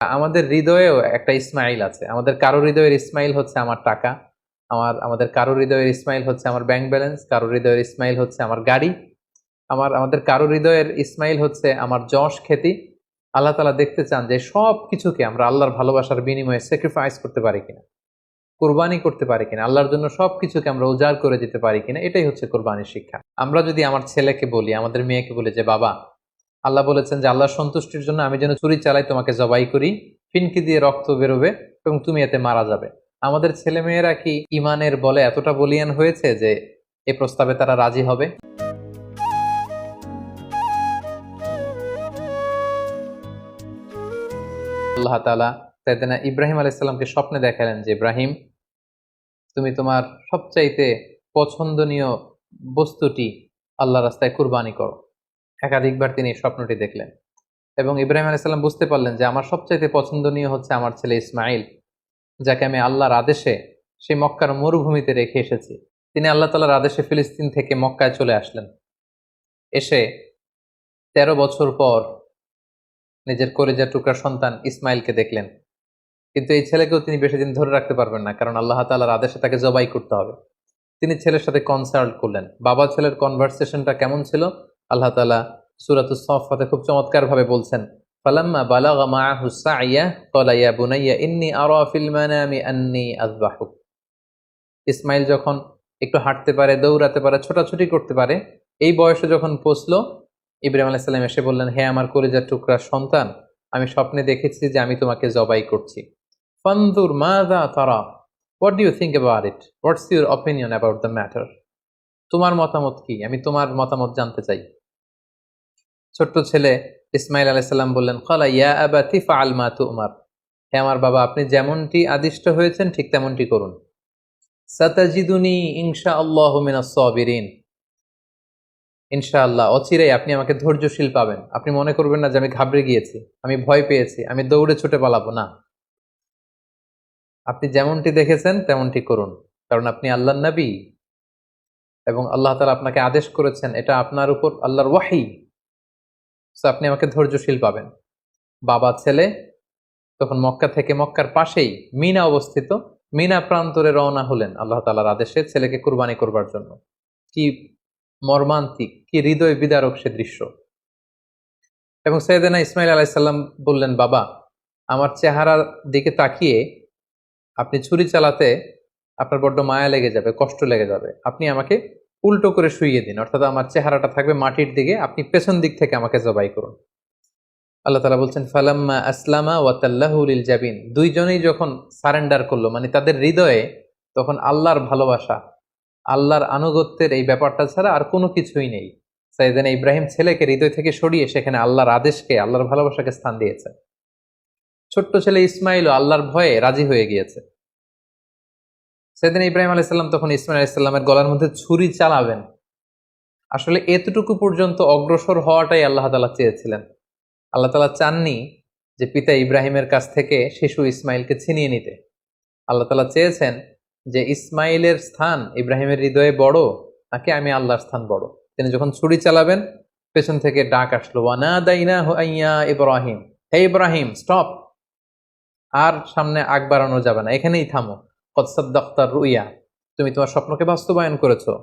আমাদের হৃদয়েও একটা ইসমাইল আছে। আমাদের কারো হৃদয়ের ইসমাইল হচ্ছে আমার টাকা, আমাদের কারো হৃদয়ের ইসমাইল হচ্ছে আমার ব্যাংক ব্যালেন্স, কারো হৃদয়ের ইসমাইল হচ্ছে আমার গাড়ি, আমাদের কারো হৃদয়ের ইসমাইল হচ্ছে আমার যশ খ্যাতি। আল্লাহ তাআলা দেখতে চান যে সব কিছুকে আমরা আল্লাহর ভালোবাসার বিনিময়ে স্যাক্রিফাইস করতে পারি কিনা, কোরবানি করতে পারি কিনা, আল্লাহর জন্য সবকিছুকে আমরা উজাড় করে দিতে পারি কিনা। এটাই হচ্ছে কোরবানির শিক্ষা। আমরা যদি আমার ছেলেকে বলি, আমাদের মেয়েকে বলি যে বাবা, আল্লাহ বলেছেন যে আল্লাহর সন্তুষ্টির জন্য আমি যেন ছুরি চালাই, তোমাকে জবাই করি, ফিনকি দিয়ে রক্ত বেরোবে এবং তুমি এতে মারা যাবে। আমাদের ছেলে মেয়েরা কি ইমানের বলে এতটা বলিয়ান হয়েছে যে এ প্রস্তাবে তারা রাজি হবে? আল্লাহ তাআলা সাইয়েদনা ইব্রাহিম আলাইহিস সালামকে স্বপ্নে দেখালেন যে ইব্রাহিম, তুমি তোমার সবচাইতে পছন্দনীয় বস্তুটি আল্লাহর রাস্তায় কুরবানি করো। একাধিকবার তিনি এই স্বপ্নটি দেখলেন এবং ইব্রাহিম আলাইহিস সালাম বুঝতে পারলেন যে আমার সবচাইতে পছন্দনীয় হচ্ছে আমার ছেলে ইসমাইল, যাকে আমি আল্লাহর আদেশে সেই মক্কার মরুভূমিতে রেখে এসেছি। তিনি আল্লাহ তাআলার আদেশে ফিলিস্তিন থেকে মক্কায় চলে আসলেন। এসে ১৩ বছর পর নিজের কলিজার টুকরা সন্তান ইসমাইলকে দেখলেন। কিন্তু এই ছেলেকেও তিনি বেশি দিন ধরে রাখতে পারবেন না, কারণ আল্লাহ তাআলার আদেশে তাকে জবাই করতে হবে। তিনি ছেলের সাথে কনসাল্ট করলেন। বাবা ছেলের কনভারসেশনটা কেমন ছিল আল্লাহ তাআলা সূরাতুস সাফফাতে খুব চমৎকার ভাবে বলছেন, ফালাম্মা বালাগা মাআহু সাইয়া ক্বালা ইয়া বুনাইয়া ইন্নী আরা ফিল মানামি আন্নী আযবাহুক। ইসমাইল যখন একটু হাঁটতে পারে, দৌড়াতে পারে, ছোটাছুটি করতে পারে, এই বয়সে যখন পৌঁছলো, ইব্রাহিম আলাইহিস সালাম এসে বললেন, হে আমার কলিজার টুকরা সন্তান, আমি স্বপ্নে দেখেছি যে আমি তোমাকে জবাই করছি। ফানজুর মাযা তারা, what do you think about it, what's your opinion about the matter, তোমার মতামত কি, আমি তোমার মতামত জানতে চাই। ছোট্ট ছেলে ইসমাইল আলাইহিস সালাম বললেন, ক্বালা ইয়া আবাতি ফাআল মা তু'মার, হে আমার বাবা, আপনি যেমনটি আদিষ্ট হয়েছেন ঠিক তেমনটি করুন। সাতাজিদুনি ইনশাআল্লাহু মিনাস সাবিরিন, ইনশাআল্লাহ অচিরেই আপনি আমাকে ধৈর্যশীল পাবেন। আপনি মনে করবেন না যে আমি ঘাবড়ে গিয়েছি, আমি ভয় পেয়েছি, আমি দৌড়ে ছুটে পালাবো না। আপনি যেমনটি দেখেছেন তেমনটি করুন, কারণ আপনি আল্লাহর নবী এবং আল্লাহ তাআলা আপনাকে আদেশ করেছেন, এটা আপনার উপর আল্লাহর ওয়াহী। সো আপনি আমাকে ধৈর্যশীল পাবেন। বাবা ছেলে তখন মক্কা থেকে, মক্কার পাশেই মিনা অবস্থিত, মিনা প্রান্তরে রওনা হলেন আল্লাহ তাআলার আদেশে ছেলেকে কুরবানি করবার জন্য। কি মর্মান্তিক, কি হৃদয় বিদারক সে দৃশ্য। এবং সাইয়েদনা ইসমাইল আলাইহিস সালাম বললেন, বাবা, আমার চেহারার দিকে তাকিয়ে আপনি ছুরি চালাতে আপনার বড্ড মায়া লেগে যাবে, কষ্ট লেগে যাবে। আপনি আমাকে উল্টো করে শুইয়ে দিন, অর্থাৎ আমার চেহারাটা থাকবে মাটির দিকে, আপনি পেছন দিক থেকে আমাকে জবাই করুন। আল্লাহ তাআলা বলছেন, ফালাম্মা আসলামা ওয়া তাল্লাহু লিল জাবিন, দুইজনেই যখন সারেন্ডার করলো, মানে তাদের হৃদয়ে তখন আল্লাহর ভালোবাসা, আল্লাহর আনুগত্যের এই ব্যাপারটা ছাড়া আর কোনো কিছুই নেই। সাইয়েদনা ইব্রাহিম ছেলেকে হৃদয় থেকে সরিয়ে সেখানে আল্লাহর আদেশকে, আল্লাহর ভালোবাসাকে স্থান দিয়েছে। ছোট্ট ছেলে ইসমাইলও আল্লাহর ভয়ে রাজি হয়ে গিয়েছে। সাইয়েদনা ইব্রাহিম আলাইহিস সালাম তখন ইসমাইল আলাইহিস সালামের গলার মধ্যে ছুরি চালাবেন। আসলে এতটুকু পর্যন্ত অগ্রসর হওয়াটাই আল্লাহ তাআলা চেয়েছিলেন। আল্লাহ তাআলা চাননি যে পিতা ইব্রাহিমের কাছ থেকে শিশু ইসমাইলকে ছিনিয়ে নিতে। আল্লাহ তাআলা চেয়েছেন যে ইসমাইলের স্থান ইব্রাহিমের হৃদয়ে বড় নাকি আমি আল্লাহর স্থান বড়। তিনি যখন ছুরি চালাবেন, পেছন থেকে ডাক আসলো, ওয়ানাদাইনাহু আইয়া ইব্রাহিম, হে ইব্রাহিম স্টপ, আর সামনে আগ বাড়ানো যাবে না, এখানেই থামো। কদ সাদ্দাকতার রুইয়া, তুমি তোমার স্বপ্নকে বাস্তবায়ন করেছো,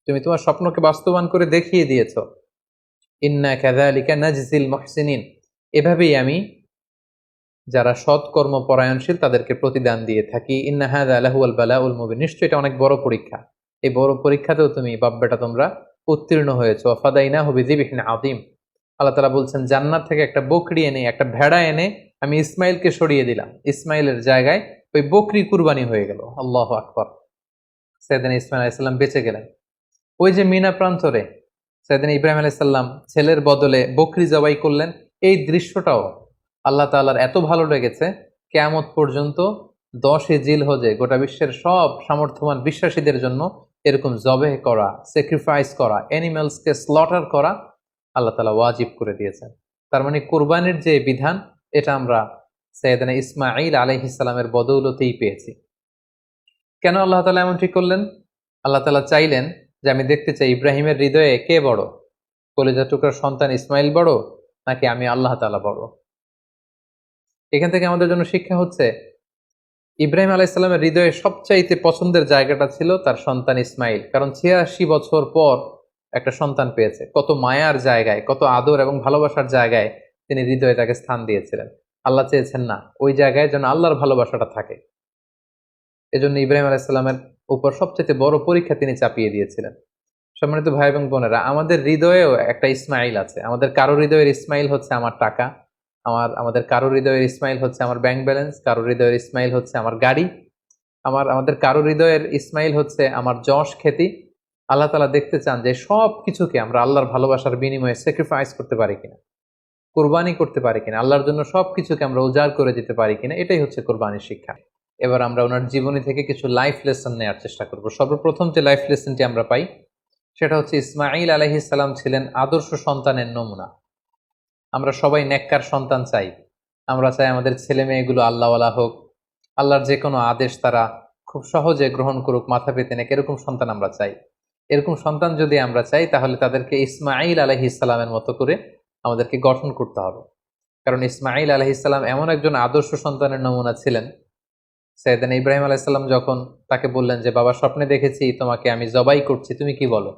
তুমি তোমার স্বপ্নকে বাস্তবায়ন করে দেখিয়ে দিয়েছো। ইন্না কাযালিকা নাজজিল মুহসিনিন, এভাবেই আমি যারা সৎকর্ম পরায়ণশীল তাদেরকে প্রতিদান দিয়ে থাকি। ইন্না হাযা লাহুয়াল বালাউল মুবিন, নিশ্চয়ই এটা অনেক বড় পরীক্ষা। এই বড় পরীক্ষাতেও তুমি বাপ বেটা তোমরা উত্তীর্ণ হয়েছো। ফাদাইনাহু বিযিবহিন আযীম, আল্লাহ তাআলা বলছেন জান্নাত থেকে একটা বকরি এনে, একটা ভেড়া এনে আমি ইসমাইলকে সরিয়ে দিলাম, ইসমাইলের জায়গায় ওই বকরি কুরবানি হয়ে গেল। আল্লাহু আকবার। সাইয়েদনা ইসমাইল আলাইহিস সালাম বেঁচে গেলেন। ওই যে মিনা প্রান্তরে সাইয়েদনা ইব্রাহিম আলাইহিস সালাম ছেলের বদলে বকরি জবাই করলেন, এই দৃশ্যটাও আল্লাহ তাআলার এত ভালো লেগেছে, কিয়ামত পর্যন্ত 10 জিলহজে গোটা বিশ্বের সব সামর্থ্যবান বিশ্বাসীদের জন্য এরকম জবেহ করা, স্যাক্রিফাইস করা, অ্যানিমালসকে স্লটার করা আল্লাহ তাআলা ওয়াজিব করে দিয়েছেন। তার মানে কুরবানির যে বিধান, এটা আমরা সাইয়েদনা ইসমাঈল আলাইহিস সালামের বদৌলতেই পেয়েছি। কেন আল্লাহ তাআলা এমন ঠিক করলেন? আল্লাহ তাআলা চাইলেন যে আমি দেখতে চাই ইব্রাহিমের হৃদয়ে কে বড়, কলিজার টুকরার সন্তান ইসমাইল বড় নাকি আমি আল্লাহ তাআলা বড়। এখান থেকে আমাদের জন্য শিক্ষা হচ্ছে, ইব্রাহিম আলাইহিসসালামের হৃদয়ে সবচাইতে পছন্দের জায়গাটা ছিল তার সন্তান ইসমাইল। কারণ ৮৬ বছর পর একটা সন্তান পেয়েছে। কত মায়ার জায়গায়, কত আদর এবং ভালোবাসার জায়গায় তিনি হৃদয়ে তাকে স্থান দিয়েছিলেন। আল্লাহ চেয়েছেন না ওই জায়গায় যেন আল্লাহর ভালোবাসাটা থাকে। এজন্য ইব্রাহিম আলাইহিসসালামের উপর সবচেয়ে বড় পরীক্ষা তিনি চাপিয়ে দিয়েছিলেন। সম্মানিত ভাই এবং বোনেরা, আমাদের হৃদয়েও একটা ইসমাইল আছে। আমাদের কারো হৃদয়ের ইসমাইল হচ্ছে আমার টাকা, আমাদের কারো হৃদয়ের ইসমাইল হচ্ছে আমার ব্যাংক ব্যালেন্স, কারো হৃদয়ের ইসমাইল হচ্ছে আমার গাড়ি, আমাদের কারো হৃদয়ের ইসমাইল হচ্ছে আমার যশ খ্যাতি। আল্লাহ তাআলা দেখতে চান যে সব কিছুকে আমরা আল্লাহর ভালোবাসার বিনিময়ে স্যাক্রিফাইস করতে পারি কিনা, কোরবানি করতে পারি কিনা, আল্লাহর জন্য সবকিছুকে আমরা উজাড় করে দিতে পারি কিনা। এটাই হচ্ছে কোরবানির শিক্ষা। এবার আমরা ওনার জীবনী থেকে কিছু লাইফ লেসন নেওয়ার চেষ্টা করব। সর্বপ্রথম যে লাইফ লেসনটি আমরা পাই সেটা হচ্ছে, ইসমাঈল আলাইহিস সালাম ছিলেন আদর্শ সন্তানের নমুনা। আমরা সবাই নেককার সন্তান চাই। আমরা চাই আমাদের ছেলে মেয়েগুলো আল্লাহওয়ালা হোক, আল্লাহর যে কোনো আদেশ তারা খুব সহজে গ্রহণ করুক, মাথা পেতে নেক, এরকম সন্তান আমরা চাই। এরকম সন্তান যদি আমরা চাই তাহলে তাদেরকে ইসমাঈল আলাইহিস সালামের মতো করে আমাদেরকে গঠন করতে হবে। কারণ ইসমাঈল আলাইহিস সালাম এমন একজন আদর্শ সন্তানের নমুনা ছিলেন। সাইয়েদনা ইব্রাহিম আলাইহিস সালাম যখন তাকে বললেন যে, বাবা স্বপ্নে দেখেছি তোমাকে আমি জবাই করছি, তুমি কি বলো?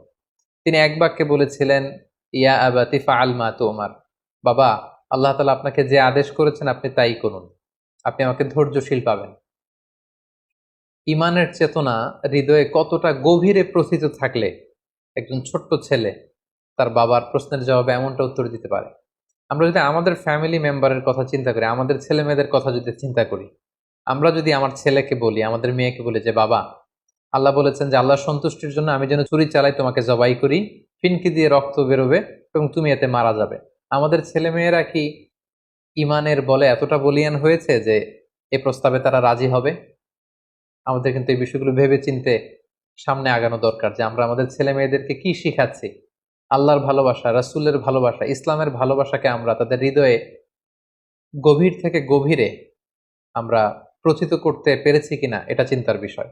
তিনি এক বাক্যে বলেছিলেন, ইয়া আবাতি ফাআল মা তুমার। বাবা, আল্লাহ তাআলা আপনাকে যে আদেশ করেছেন আপনি তাই করুন, আপনি আমাকে ধৈর্যশীল পাবেন। ইমানের চেতনা হৃদয়ে কতটা গভীরে প্রথিত থাকলে একজন ছোট্ট ছেলে তার বাবার প্রশ্নের জবাবে এমনটা উত্তর দিতে পারে। আমরা যদি আমাদের ফ্যামিলি মেম্বারের কথা চিন্তা করি, আমাদের ছেলে মেয়েদের কথা যদি চিন্তা করি, আমরা যদি আমার ছেলেকে বলি, আমাদের মেয়েকে বলি যে, বাবা আল্লাহ বলেছেন যে আল্লাহর সন্তুষ্টির জন্য আমি যেন ছুরি চালাই, তোমাকে জবাই করি, ফিনকি দিয়ে রক্ত বেরোবে এবং তুমি এতে মারা যাবে। আমাদের ছেলে মেয়েরা কি ইমানের বলে এতটা বলিয়ান হয়েছে যে এ প্রস্তাবে তারা রাজি হবে? আমাদের কিন্তু এই বিষয়গুলো ভেবে চিনতে সামনে আগানো দরকার, যে আমরা আমাদের ছেলে মেয়েদেরকে কি শিখাচ্ছি। আল্লাহর ভালোবাসা, রাসূলের ভালোবাসা, ইসলামের ভালোবাসাকে আমরা তাদের হৃদয়ে গভীর থেকে গভীরে আমরা প্রচিত করতে পেরেছি কিনা, এটা চিন্তার বিষয়।